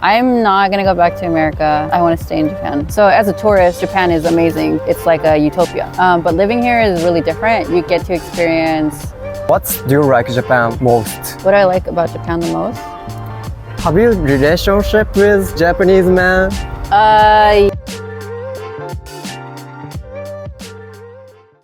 I'm not gonna go back to America. I want to stay in Japan. So as a tourist, Japan is amazing. It's like a utopia. But living here is really different. You get to experience. What do you like Japan most? What I like about Japan the most? Have you relationship with Japanese man?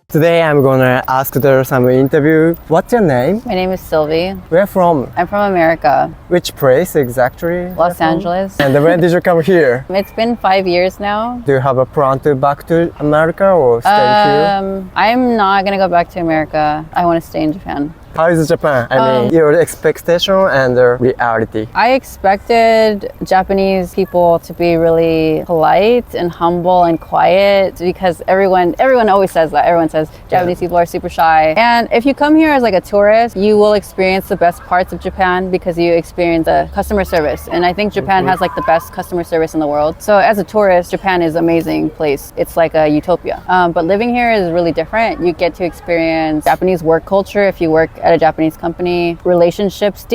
Today I'm gonna ask there some interview. What's your name? My name is Sylvie. Where from? I'm from America, Which place exactly? Los Angeles. And when did you come here? It's been 5 years now. Do you have a plan to back to America or stay here? I'm not gonna go back to America. I want to stay in Japan. How is Japan? I mean, your expectation and the reality. I expected Japanese people to be really polite and humble and quiet because everyone always says that. Everyone says Japanese people are super shy. And if you come here as like a tourist, you will experience the best parts of Japan because you experience the customer service. And I think Japan has like the best customer service in the world. So as a tourist, Japan is an amazing place. It's like a utopia. But living here is really different. You get to experience Japanese work culture if you work at a Japanese company. Deep relationships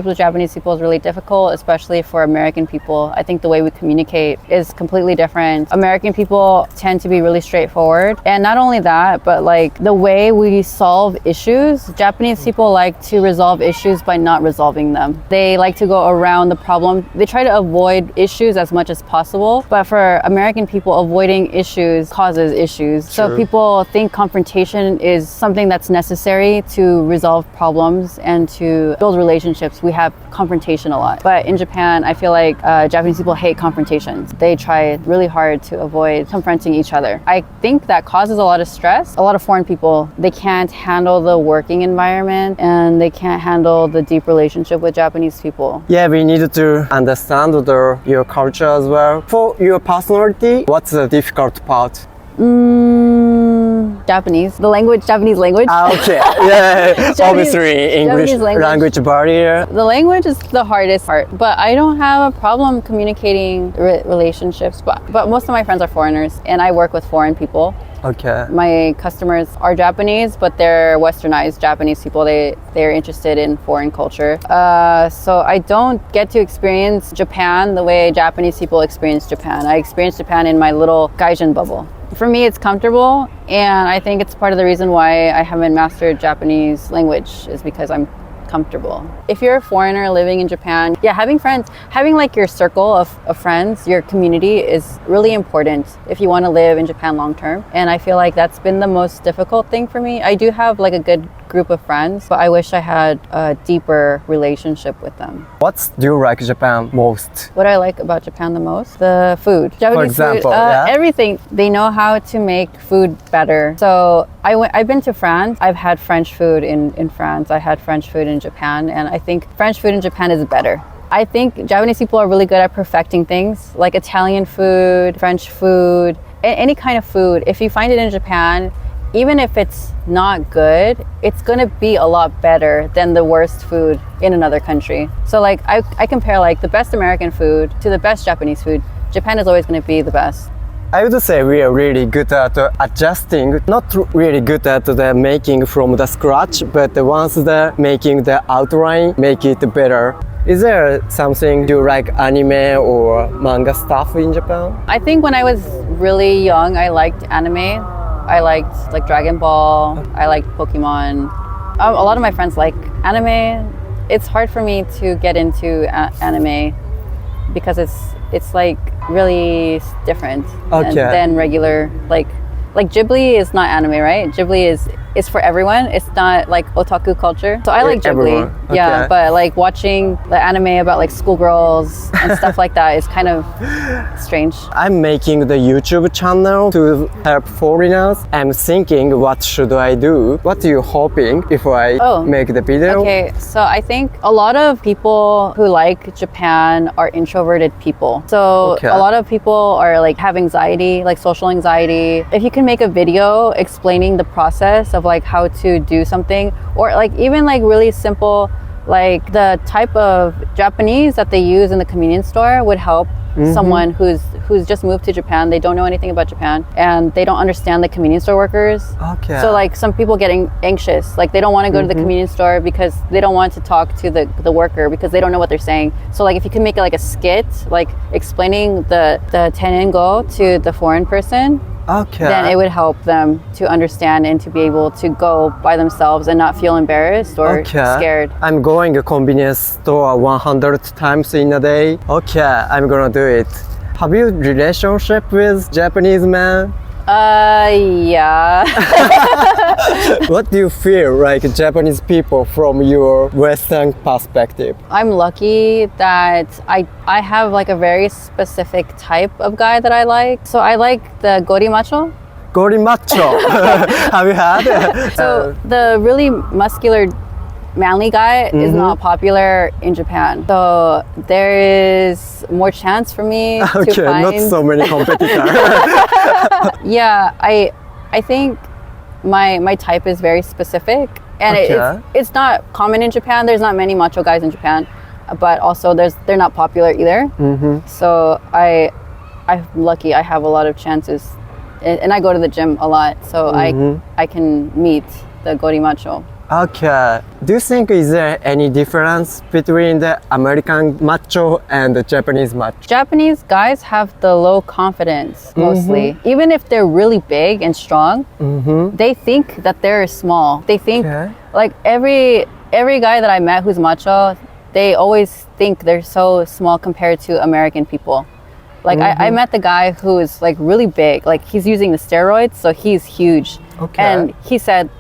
with Japanese people is really difficult, especially for American people. I think the way we communicate is completely different. American people tend to be really straightforward. And not only that, but like the way we solve issues, Japanese people like to resolve issues by not resolving them. They like to go around the problem. They try to avoid issues as much as possible. But for American people, avoiding issues causes issues. So people think confrontation is something that's necessary to resolve problems and to build relationships. We have confrontation a lot. But in Japan, I feel like Japanese people hate confrontations. They try really hard to avoid confronting each other. I think that causes a lot of stress. A lot of foreign people, they can't handle the working environment and they can't handle the deep relationship with Japanese people. Yeah, we need to understand your culture as well. For your personality, what's the difficult part? Japanese language. Okay, yeah, obviously English Japanese language barrier. The language is the hardest part, but I don't have a problem communicating relationships. But most of my friends are foreigners, and I work with foreign people. Okay. My customers are Japanese, but they're westernized Japanese people. They're interested in foreign culture. So I don't get to experience Japan the way Japanese people experience Japan. I experience Japan in my little gaijin bubble. For me, it's comfortable, and I think it's part of the reason why I haven't mastered Japanese language is because I'm comfortable. If you're a foreigner living in Japan, having friends, having like your circle of friends, your community is really important if you want to live in Japan long term. And I feel like that's been the most difficult thing for me. I do have like a good group of friends, but I wish I had a deeper relationship with them. What do you like Japan most? What I like about Japan the most? The food. Japanese For example, food, everything. They know how to make food better. So I've been to France. I've had French food in France. I had French food in Japan, and I think French food in Japan is better. I think Japanese people are really good at perfecting things, like Italian food, French food, any kind of food. If you find it in Japan, even if it's not good, it's gonna be a lot better than the worst food in another country. So like I compare like the best American food to the best Japanese food. Japan is always gonna be the best. I would say we are really good at adjusting, not really good at the making from the scratch, but once the making the outline, make it better. Is there something you like anime or manga stuff in Japan? I think when I was really young, I liked anime. I liked like Dragon Ball. I liked Pokemon. A lot of my friends like anime. It's hard for me to get into anime because it's like really different than regular like Ghibli is not anime, right? Ghibli is for everyone. It's not like otaku culture. So I like Ghibli. Yeah, but like watching the anime about like schoolgirls and stuff like that is kind of strange. I'm making the YouTube channel to help foreigners. I'm thinking, what should I do? What are you hoping if I make the video? Okay, so I think a lot of people who like Japan are introverted people. So a lot of people are like have anxiety, like social anxiety. If you can make a video explaining the process of like how to do something, or like even like really simple Like the type of Japanese that they use in the convenience store would help someone who's just moved to Japan. They don't know anything about Japan and they don't understand the convenience store workers. Okay. So like some people getting anxious, like they don't want to go to the convenience store because they don't want to talk to the worker because they don't know what they're saying. So like if you can make it like a skit, like explaining the tenengo to the foreign person, Okay. then it would help them to understand and to be able to go by themselves and not feel embarrassed or scared. I'm going to convenience store 100 times in a day. Okay, I'm gonna do it. Have you relationship with Japanese man? Yeah. What do you feel like Japanese people from your Western perspective? I'm lucky that I have like a very specific type of guy that I like. So I like the gori macho. Gori macho. Have you had? So the really muscular manly guy is not popular in Japan. So there is more chance for me to Okay, find. not so many competitors. Yeah, I think my type is very specific, and Okay. it's not common in Japan. There's not many macho guys in Japan, but also they're not popular either. So I'm lucky. I have a lot of chances, and I go to the gym a lot, so I can meet the gori macho. Okay. Do you think is there any difference between the American macho and the Japanese macho? Japanese guys have the low confidence mostly. Even if they're really big and strong, they think that they're small. They think Okay. like every guy that I met who's macho, they always think they're so small compared to American people. Like I met the guy who is like really big, like he's using the steroids, so he's huge. Okay. And he said,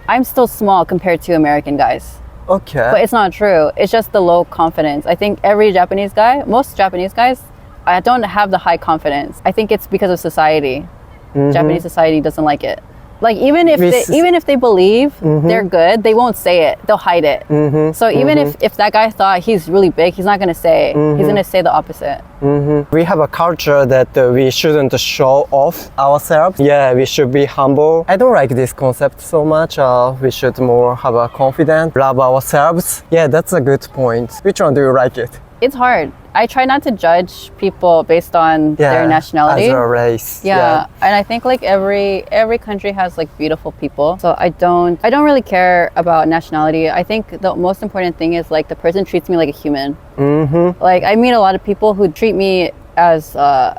I'm still small compared to American guys. Okay. But it's not true. It's just the low confidence. I think every Japanese guy, most Japanese guys, I don't have the high confidence. I think it's because of society. Japanese society doesn't like it. Like even if they believe they're good, they won't say it. They'll hide it. So even if that guy thought he's really big, he's not gonna say it. He's gonna say the opposite. We have a culture that we shouldn't show off ourselves. Yeah, we should be humble. I don't like this concept so much. We should more have a confidence, love ourselves. Yeah, that's a good point. Which one do you like it? It's hard. I try not to judge people based on their nationality. As a race. Yeah, and I think like every country has like beautiful people. So I don't really care about nationality. I think the most important thing is like the person treats me like a human. Like I meet a lot of people who treat me as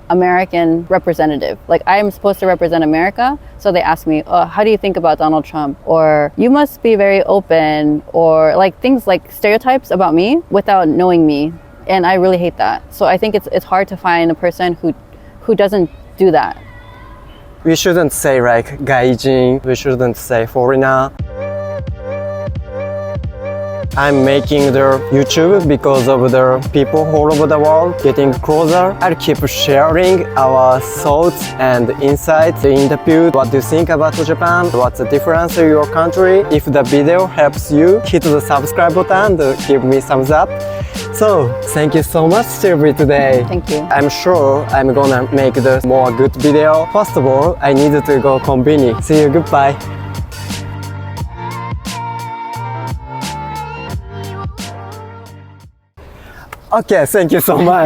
American representative. Like I'm supposed to represent America, so they ask me, how do you think about Donald Trump? Or you must be very open, or like things like stereotypes about me without knowing me. And I really hate that. So I think it's hard to find a person who doesn't do that. We shouldn't say like gaijin. We shouldn't say foreigner. I'm making the YouTube because of the people all over the world getting closer. I'll keep sharing our thoughts and insights, the interview. What do you think about Japan? What's the difference in your country? If the video helps you, hit the subscribe button and give me thumbs up. So, thank you so much, Sylvie, today. Thank you. I'm sure I'm gonna make the more good video. First of all, I need to go convenience. See you, goodbye. Okay, thank you so much.